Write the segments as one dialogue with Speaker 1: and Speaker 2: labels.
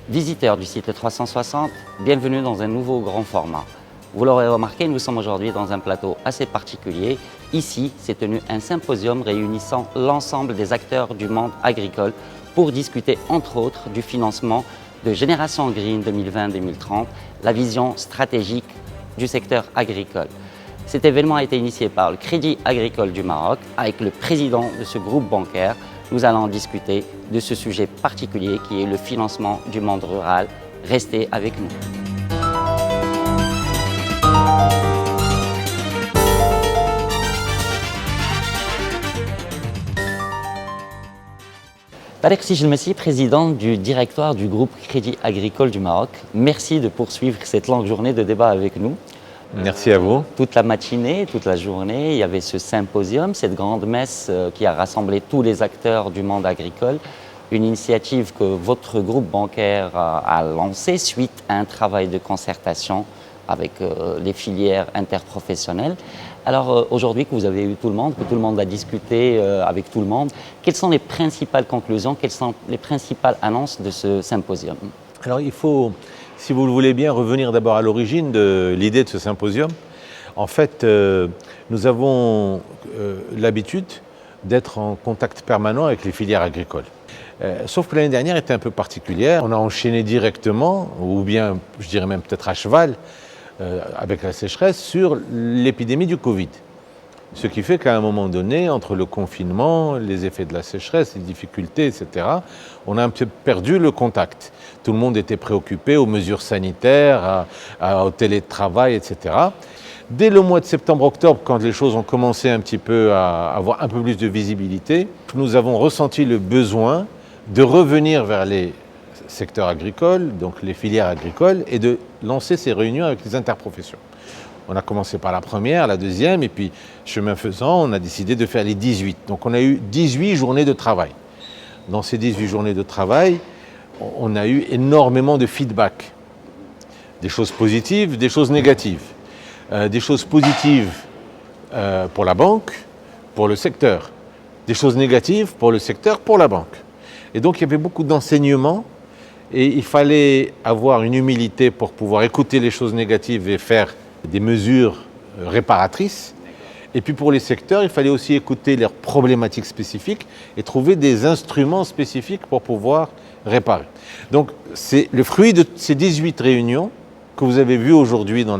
Speaker 1: Visiteurs du site 360, bienvenue dans un nouveau grand format. Vous l'aurez remarqué, nous sommes aujourd'hui dans un plateau assez particulier. Ici, s'est tenu un symposium réunissant l'ensemble des acteurs du monde agricole pour discuter, entre autres, du financement de Génération Green 2020-2030, la vision stratégique du secteur agricole. Cet événement a été initié par le Crédit Agricole du Maroc avec le président de ce groupe bancaire. Nous allons discuter de ce sujet particulier qui est le financement du monde rural. Restez avec nous. Tarek Sijilmessi, président du directoire du groupe Crédit Agricole du Maroc. Merci de poursuivre cette longue journée de débat avec nous.
Speaker 2: Merci à vous.
Speaker 1: Toute la matinée, toute la journée, il y avait ce symposium, cette grande messe qui a rassemblé tous les acteurs du monde agricole. Une initiative que votre groupe bancaire a lancée suite à un travail de concertation avec les filières interprofessionnelles. Alors aujourd'hui que vous avez eu tout le monde, que tout le monde a discuté avec tout le monde, quelles sont les principales conclusions, quelles sont les principales annonces de ce symposium?
Speaker 2: Alors il faut, si vous le voulez bien, revenir d'abord à l'origine de l'idée de ce symposium. En fait, nous avons l'habitude d'être en contact permanent avec les filières agricoles. Sauf que l'année dernière était un peu particulière. On a enchaîné directement, ou bien je dirais même peut-être à cheval, avec la sécheresse, sur l'épidémie du Covid. Ce qui fait qu'à un moment donné, entre le confinement, les effets de la sécheresse, les difficultés, etc., on a un peu perdu le contact. Tout le monde était préoccupé aux mesures sanitaires, au télétravail, etc. Dès le mois de septembre-octobre, quand les choses ont commencé un petit peu à avoir un peu plus de visibilité, nous avons ressenti le besoin de revenir vers les secteurs agricoles, donc les filières agricoles, et de lancer ces réunions avec les interprofessions. On a commencé par la première, la deuxième, et puis, chemin faisant, on a décidé de faire les 18. Donc on a eu 18 journées de travail. Dans ces 18 journées de travail, on a eu énormément de feedback. Des choses positives, des choses négatives. Des choses positives pour la banque, pour le secteur. Des choses négatives pour le secteur, pour la banque. Et donc il y avait beaucoup d'enseignements et il fallait avoir une humilité pour pouvoir écouter les choses négatives et faire des mesures réparatrices. Et puis pour les secteurs, il fallait aussi écouter leurs problématiques spécifiques et trouver des instruments spécifiques pour pouvoir réparer. Donc c'est le fruit de ces 18 réunions que vous avez vues aujourd'hui dans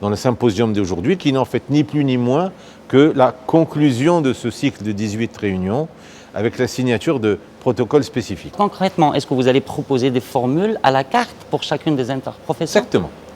Speaker 2: le symposium d'aujourd'hui, qui n'est en fait ni plus ni moins que la conclusion de ce cycle de 18 réunions avec la signature de protocoles spécifiques.
Speaker 1: Concrètement, est-ce que vous allez proposer des formules à la carte pour chacune des interprofessions?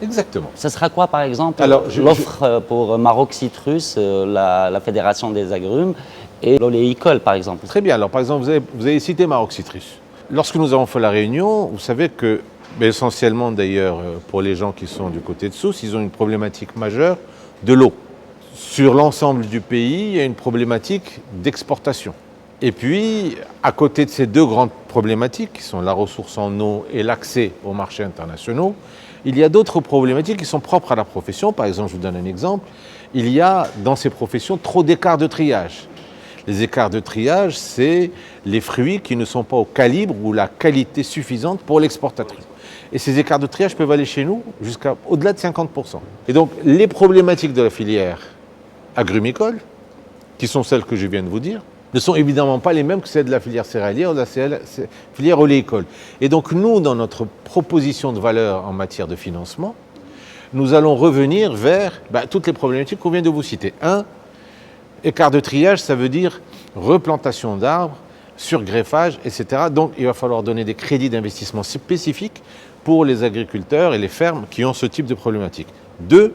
Speaker 2: Exactement.
Speaker 1: Ce sera quoi, par exemple, l'offre pour Maroc Citrus, la Fédération des agrumes, et l'oléicole, par exemple?
Speaker 2: Très bien. Alors, par exemple, vous avez cité Maroc Citrus. Lorsque nous avons fait la réunion, vous savez que, essentiellement d'ailleurs, pour les gens qui sont du côté de Sousse, ils ont une problématique majeure de l'eau. Sur l'ensemble du pays, il y a une problématique d'exportation. Et puis, à côté de ces deux grandes problématiques, qui sont la ressource en eau et l'accès aux marchés internationaux, il y a d'autres problématiques qui sont propres à la profession. Par exemple, je vous donne un exemple. Il y a dans ces professions trop d'écarts de triage. Les écarts de triage, c'est les fruits qui ne sont pas au calibre ou la qualité suffisante pour l'exportation. Et ces écarts de triage peuvent aller chez nous jusqu'à au-delà de 50%. Et donc, les problématiques de la filière agrumicole, qui sont celles que je viens de vous dire, ne sont évidemment pas les mêmes que celles de la filière céréalière ou de la filière oléicole. Et donc nous, dans notre proposition de valeur en matière de financement, nous allons revenir vers toutes les problématiques qu'on vient de vous citer. Écart de triage, ça veut dire replantation d'arbres, surgreffage, etc. Donc il va falloir donner des crédits d'investissement spécifiques pour les agriculteurs et les fermes qui ont ce type de problématique. 2,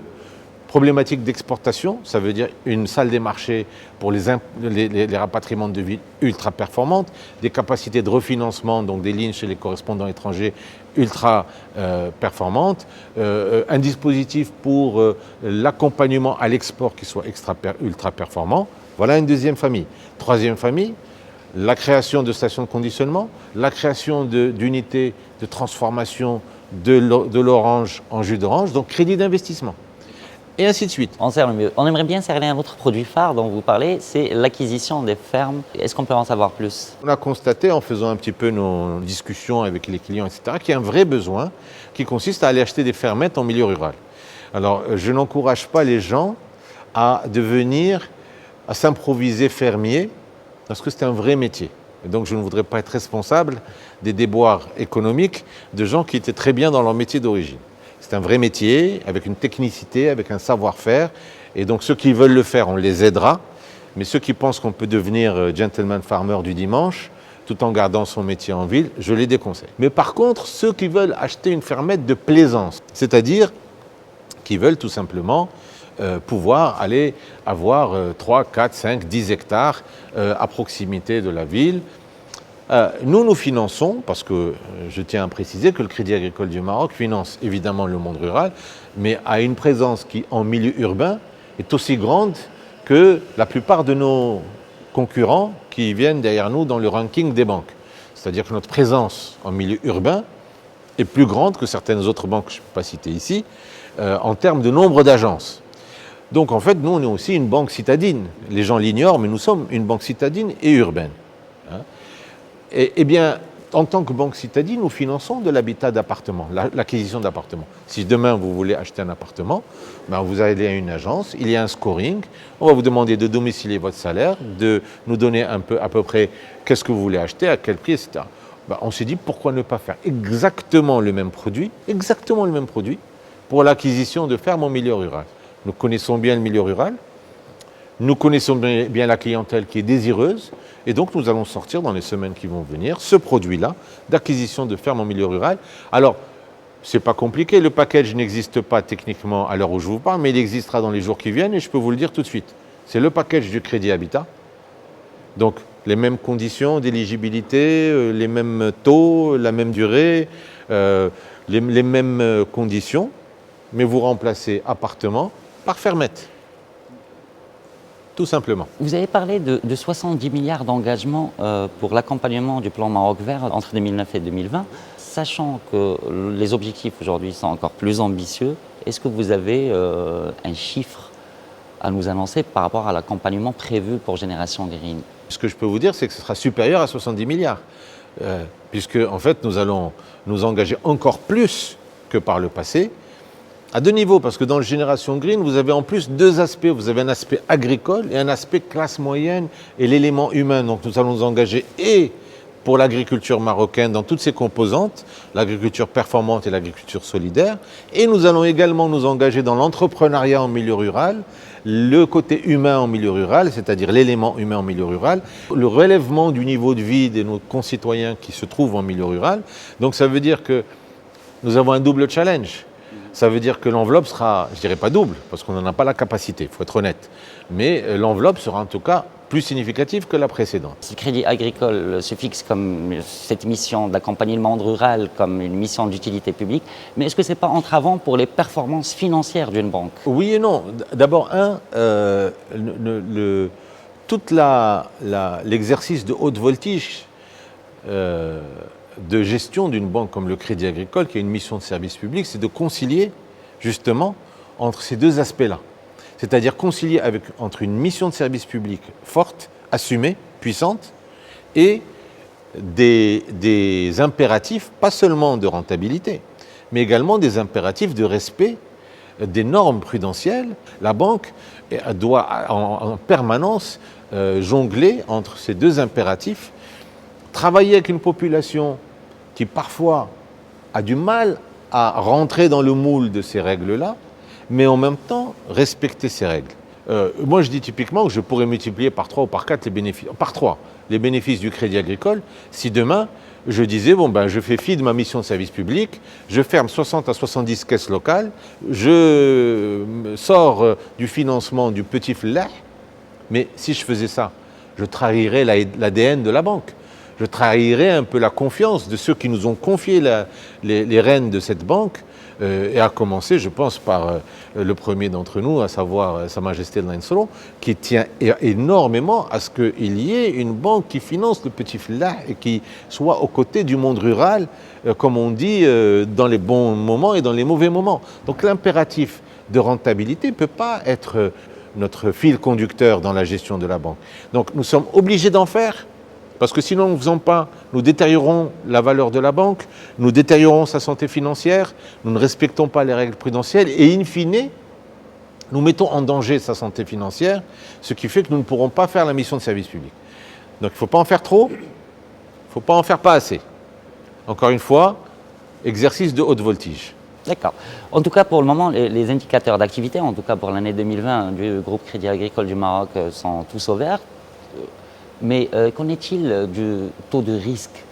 Speaker 2: problématique d'exportation, ça veut dire une salle des marchés pour les rapatriements de devises ultra performantes, des capacités de refinancement, donc des lignes chez les correspondants étrangers ultra performantes, un dispositif pour l'accompagnement à l'export qui soit ultra performant. Voilà une deuxième famille. Troisième famille, la création de stations de conditionnement, la création d'unités de transformation de l'orange en jus d'orange, donc crédit d'investissement. et ainsi de suite.
Speaker 1: On cerne mieux. On aimerait bien cerner un autre produit phare dont vous parlez, c'est l'acquisition des fermes. Est-ce qu'on peut en savoir plus?
Speaker 2: On a constaté en faisant un petit peu nos discussions avec les clients, etc., qu'il y a un vrai besoin qui consiste à aller acheter des fermettes en milieu rural. Alors, je n'encourage pas les gens à s'improviser fermier, parce que c'est un vrai métier. Et donc, je ne voudrais pas être responsable des déboires économiques de gens qui étaient très bien dans leur métier d'origine. C'est un vrai métier, avec une technicité, avec un savoir-faire. Et donc, ceux qui veulent le faire, on les aidera. Mais ceux qui pensent qu'on peut devenir gentleman farmer du dimanche, tout en gardant son métier en ville, je les déconseille. Mais par contre, ceux qui veulent acheter une fermette de plaisance, c'est-à-dire qui veulent tout simplement pouvoir aller avoir 3, 4, 5, 10 hectares à proximité de la ville. Nous finançons, parce que je tiens à préciser que le Crédit Agricole du Maroc finance évidemment le monde rural, mais a une présence qui, en milieu urbain, est aussi grande que la plupart de nos concurrents qui viennent derrière nous dans le ranking des banques. C'est-à-dire que notre présence en milieu urbain est plus grande que certaines autres banques, je ne peux pas citer ici, en termes de nombre d'agences. Donc en fait, nous, on est aussi une banque citadine. Les gens l'ignorent, mais nous sommes une banque citadine et urbaine. Eh bien, en tant que banque citadine, nous finançons de l'habitat d'appartement, l'acquisition d'appartements. Si demain vous voulez acheter un appartement, ben vous allez à une agence, il y a un scoring, on va vous demander de domicilier votre salaire, de nous donner à peu près qu'est-ce que vous voulez acheter, à quel prix, etc. Ben, on s'est dit pourquoi ne pas faire exactement le même produit pour l'acquisition de fermes en milieu rural. Nous connaissons bien le milieu rural, nous connaissons bien la clientèle qui est désireuse, et donc nous allons sortir dans les semaines qui vont venir ce produit-là d'acquisition de fermes en milieu rural. Alors, c'est pas compliqué, le package n'existe pas techniquement à l'heure où je vous parle, mais il existera dans les jours qui viennent et je peux vous le dire tout de suite. C'est le package du Crédit Habitat. Donc, les mêmes conditions d'éligibilité, les mêmes taux, la même durée, les mêmes conditions, mais vous remplacez appartement par fermette. Tout simplement.
Speaker 1: Vous avez parlé de 70 milliards d'engagements pour l'accompagnement du plan Maroc Vert entre 2009 et 2020. Sachant que les objectifs aujourd'hui sont encore plus ambitieux, est-ce que vous avez un chiffre à nous annoncer par rapport à l'accompagnement prévu pour Génération Green?
Speaker 2: Ce que je peux vous dire, c'est que ce sera supérieur à 70 milliards. Puisque, en fait, nous allons nous engager encore plus que par le passé, à deux niveaux, parce que dans le Génération Green, vous avez en plus deux aspects. Vous avez un aspect agricole et un aspect classe moyenne et l'élément humain. Donc nous allons nous engager et pour l'agriculture marocaine dans toutes ses composantes, l'agriculture performante et l'agriculture solidaire, et nous allons également nous engager dans l'entrepreneuriat en milieu rural, le côté humain en milieu rural, c'est-à-dire l'élément humain en milieu rural, le relèvement du niveau de vie de nos concitoyens qui se trouvent en milieu rural. Donc ça veut dire que nous avons un double challenge. Ça veut dire que l'enveloppe sera, je dirais pas double, parce qu'on n'en a pas la capacité, il faut être honnête. Mais l'enveloppe sera en tout cas plus significative que la précédente.
Speaker 1: Si le Crédit Agricole se fixe comme cette mission d'accompagner le monde rural comme une mission d'utilité publique, mais est-ce que ce n'est pas entravant pour les performances financières d'une banque?
Speaker 2: Oui et non. D'abord, tout l'exercice de haute voltige de gestion d'une banque comme le Crédit Agricole, qui a une mission de service public, c'est de concilier justement entre ces deux aspects-là. C'est-à-dire concilier entre une mission de service public forte, assumée, puissante, et des impératifs, pas seulement de rentabilité, mais également des impératifs de respect des normes prudentielles. La banque doit en permanence jongler entre ces deux impératifs, travailler avec une population qui parfois a du mal à rentrer dans le moule de ces règles-là, mais en même temps respecter ces règles. Moi je dis typiquement que je pourrais multiplier par 3 ou par 4 les bénéfices du Crédit Agricole si demain je disais je fais fi de ma mission de service public, je ferme 60 à 70 caisses locales, je sors du financement du petit flah, mais si je faisais ça, je trahirais l'ADN de la banque. Je trahirais un peu la confiance de ceux qui nous ont confié les rênes de cette banque, et à commencer, je pense, par le premier d'entre nous, à savoir Sa Majesté le Nain qui tient énormément à ce qu'il y ait une banque qui finance le petit flah et qui soit aux côtés du monde rural, comme on dit, dans les bons moments et dans les mauvais moments. Donc l'impératif de rentabilité ne peut pas être notre fil conducteur dans la gestion de la banque. Donc nous sommes obligés d'en faire, parce que sinon, en ne faisant pas, nous détériorons la valeur de la banque, nous détériorons sa santé financière, nous ne respectons pas les règles prudentielles et in fine, nous mettons en danger sa santé financière, ce qui fait que nous ne pourrons pas faire la mission de service public. Donc il ne faut pas en faire trop, il ne faut pas en faire pas assez. Encore une fois, exercice de haute voltige.
Speaker 1: D'accord. En tout cas, pour le moment, les indicateurs d'activité, en tout cas pour l'année 2020 du groupe Crédit Agricole du Maroc, sont tous au vert. Mais qu'en est-il du taux de risque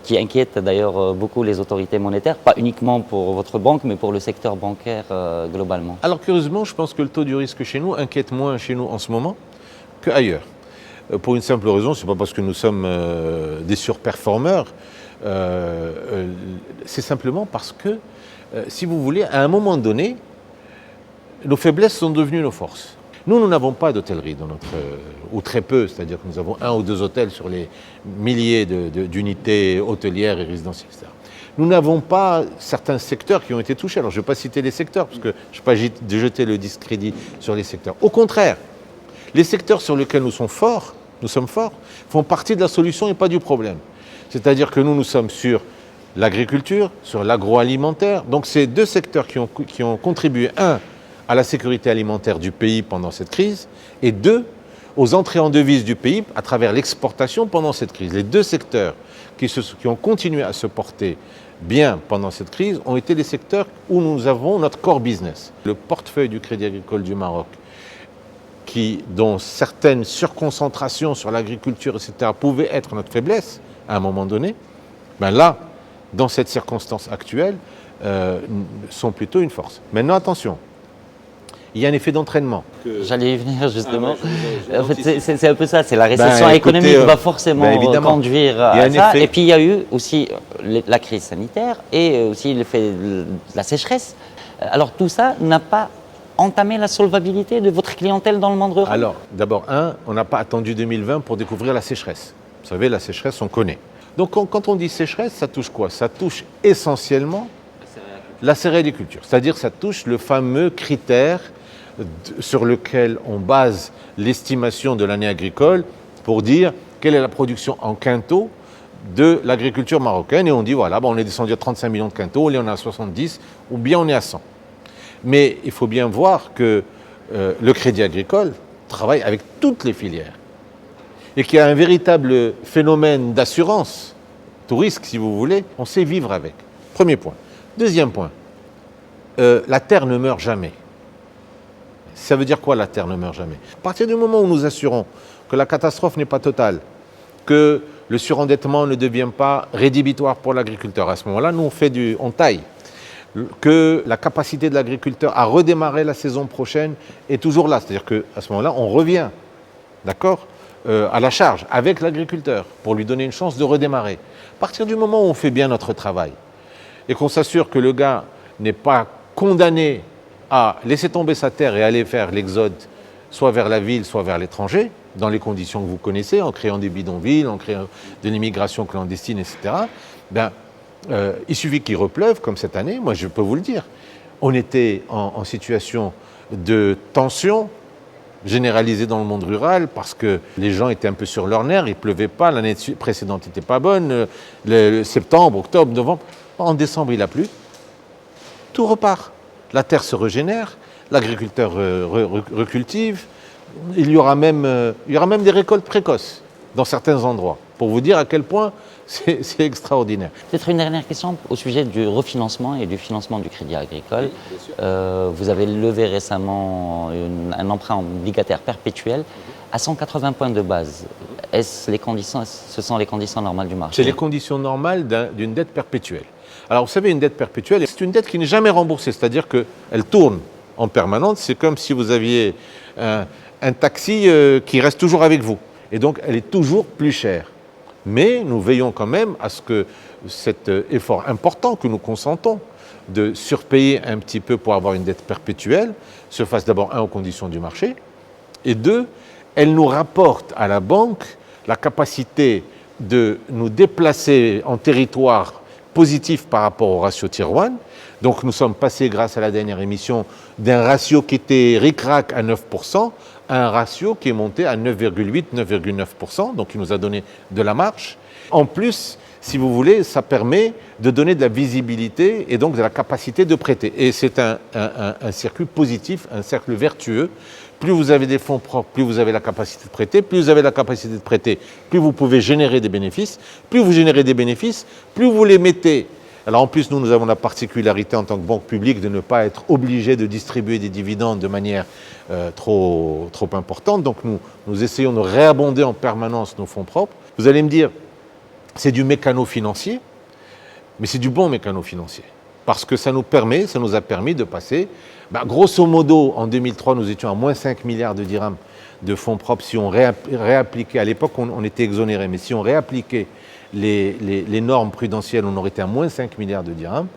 Speaker 1: qui inquiète d'ailleurs beaucoup les autorités monétaires, pas uniquement pour votre banque, mais pour le secteur bancaire globalement?
Speaker 2: Alors curieusement, je pense que le taux du risque chez nous inquiète moins chez nous en ce moment qu'ailleurs. Pour une simple raison, ce n'est pas parce que nous sommes des surperformeurs, c'est simplement parce que, si vous voulez, à un moment donné, nos faiblesses sont devenues nos forces. Nous n'avons pas d'hôtellerie dans notre, ou très peu, c'est-à-dire que nous avons 1 ou 2 hôtels sur les milliers d'unités hôtelières et résidentielles, etc. Nous n'avons pas certains secteurs qui ont été touchés. Alors je ne vais pas citer les secteurs, parce que je ne vais pas jeter le discrédit sur les secteurs. Au contraire, les secteurs sur lesquels nous sommes forts, font partie de la solution et pas du problème. C'est-à-dire que nous sommes sur l'agriculture, sur l'agroalimentaire. Donc c'est 2 secteurs qui ont contribué, 1, à la sécurité alimentaire du pays pendant cette crise, et 2, aux entrées en devises du pays à travers l'exportation pendant cette crise. Les 2 secteurs qui ont continué à se porter bien pendant cette crise ont été les secteurs où nous avons notre core business. Le portefeuille du Crédit Agricole du Maroc, dont certaines surconcentrations sur l'agriculture, etc., pouvaient être notre faiblesse à un moment donné, ben là, dans cette circonstance actuelle, sont plutôt une force. Maintenant, attention, il y a un effet d'entraînement.
Speaker 1: J'allais y venir justement. En fait, c'est un peu ça, c'est la récession économique qui va forcément conduire à ça. Et puis il y a eu aussi la crise sanitaire et aussi l'effet de la sécheresse. Alors tout ça n'a pas entamé la solvabilité de votre clientèle dans le monde rural?
Speaker 2: Alors d'abord, on n'a pas attendu 2020 pour découvrir la sécheresse. Vous savez, la sécheresse, on connaît. Donc quand on dit sécheresse, ça touche quoi? Ça touche essentiellement la céréaliculture. C'est-à-dire ça touche le fameux critère sur lequel on base l'estimation de l'année agricole pour dire quelle est la production en quintaux de l'agriculture marocaine. Et on dit, voilà, on est descendu à 35 millions de quintaux, là on est à 70, ou bien on est à 100. Mais il faut bien voir que le Crédit Agricole travaille avec toutes les filières et qu'il y a un véritable phénomène d'assurance, tout risque si vous voulez, on sait vivre avec. Premier point. Deuxième point, la terre ne meurt jamais. Ça veut dire quoi, la terre ne meurt jamais? À partir du moment où nous assurons que la catastrophe n'est pas totale, que le surendettement ne devient pas rédhibitoire pour l'agriculteur, à ce moment-là, nous on taille. Que la capacité de l'agriculteur à redémarrer la saison prochaine est toujours là. C'est-à-dire qu'à ce moment-là, on revient, d'accord, à la charge avec l'agriculteur pour lui donner une chance de redémarrer. À partir du moment où on fait bien notre travail et qu'on s'assure que le gars n'est pas condamné à laisser tomber sa terre et aller faire l'exode soit vers la ville, soit vers l'étranger, dans les conditions que vous connaissez, en créant des bidonvilles, en créant de l'immigration clandestine, etc., il suffit qu'il repleuve, comme cette année, moi je peux vous le dire. On était en situation de tension généralisée dans le monde rural parce que les gens étaient un peu sur leurs nerfs, il ne pleuvait pas, l'année précédente n'était pas bonne, le septembre, octobre, novembre, en décembre il a plu, tout repart. La terre se régénère, l'agriculteur recultive, il y aura même des récoltes précoces dans certains endroits, pour vous dire à quel point c'est extraordinaire.
Speaker 1: Peut-être une dernière question au sujet du refinancement et du financement du Crédit Agricole. Oui, vous avez levé récemment un emprunt obligataire perpétuel à 180 points de base. Ce sont les conditions normales du marché?
Speaker 2: C'est les conditions normales d'une dette perpétuelle. Alors vous savez, une dette perpétuelle, c'est une dette qui n'est jamais remboursée, c'est-à-dire qu'elle tourne en permanence. C'est comme si vous aviez un taxi qui reste toujours avec vous. Et donc elle est toujours plus chère. Mais nous veillons quand même à ce que cet effort important que nous consentons de surpayer un petit peu pour avoir une dette perpétuelle se fasse d'abord, 1, aux conditions du marché, et 2, elle nous rapporte à la banque la capacité de nous déplacer en territoire positif par rapport au ratio Tier 1. Donc nous sommes passés, grâce à la dernière émission, d'un ratio qui était ric-rac à 9% à un ratio qui est monté à 9,8, 9,9%, donc il nous a donné de la marge. En plus, si vous voulez, ça permet de donner de la visibilité et donc de la capacité de prêter. Et c'est un circuit positif, un cercle vertueux. Plus vous avez des fonds propres, plus vous avez la capacité de prêter. Plus vous avez la capacité de prêter, plus vous pouvez générer des bénéfices. Plus vous générez des bénéfices, plus vous les mettez. Alors en plus, nous avons la particularité en tant que banque publique de ne pas être obligés de distribuer des dividendes de manière trop importante. Donc nous essayons de réabonder en permanence nos fonds propres. Vous allez me dire, c'est du mécano financier, mais c'est du bon mécano financier. Parce que ça nous a permis de passer, grosso modo, en 2003, nous étions à moins 5 milliards de dirhams de fonds propres. Si on réappliquait, à l'époque, on était exonéré, mais si on réappliquait les normes prudentielles, on aurait été à moins 5 milliards de dirhams.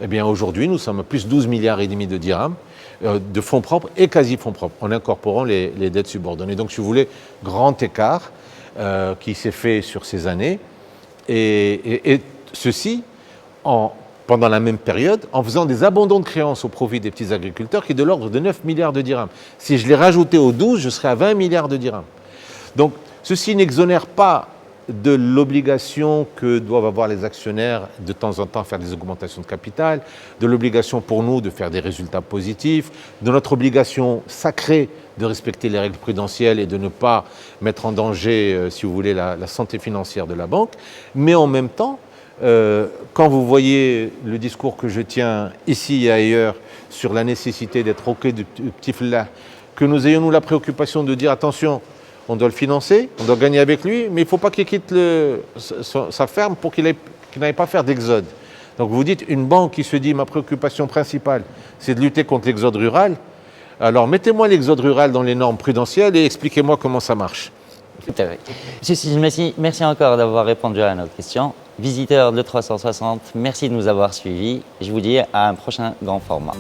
Speaker 2: Eh bien, aujourd'hui, nous sommes à plus 12 milliards et demi de dirhams de fonds propres et quasi-fonds propres, en incorporant les dettes subordonnées. Donc, si vous voulez, grand écart qui s'est fait sur ces années. Et ceci, pendant la même période, en faisant des abandons de créances au profit des petits agriculteurs qui est de l'ordre de 9 milliards de dirhams. Si je les rajoutais aux 12, je serais à 20 milliards de dirhams. Donc, ceci n'exonère pas de l'obligation que doivent avoir les actionnaires de temps en temps faire des augmentations de capital, de l'obligation pour nous de faire des résultats positifs, de notre obligation sacrée de respecter les règles prudentielles et de ne pas mettre en danger, si vous voulez, la santé financière de la banque. Mais en même temps, quand vous voyez le discours que je tiens ici et ailleurs sur la nécessité d'être au quai du petit Flah, que nous ayons nous la préoccupation de dire attention, on doit le financer, on doit gagner avec lui, mais il ne faut pas qu'il quitte sa ferme pour qu'il n'aille pas faire d'exode. Donc vous dites, une banque qui se dit ma préoccupation principale, c'est de lutter contre l'exode rural, alors mettez-moi l'exode rural dans les normes prudentielles et expliquez-moi comment ça marche.
Speaker 1: Tout à fait. Monsieur Sijmessi, merci encore d'avoir répondu à nos questions. Visiteurs de 360, merci de nous avoir suivis. Je vous dis à un prochain grand format.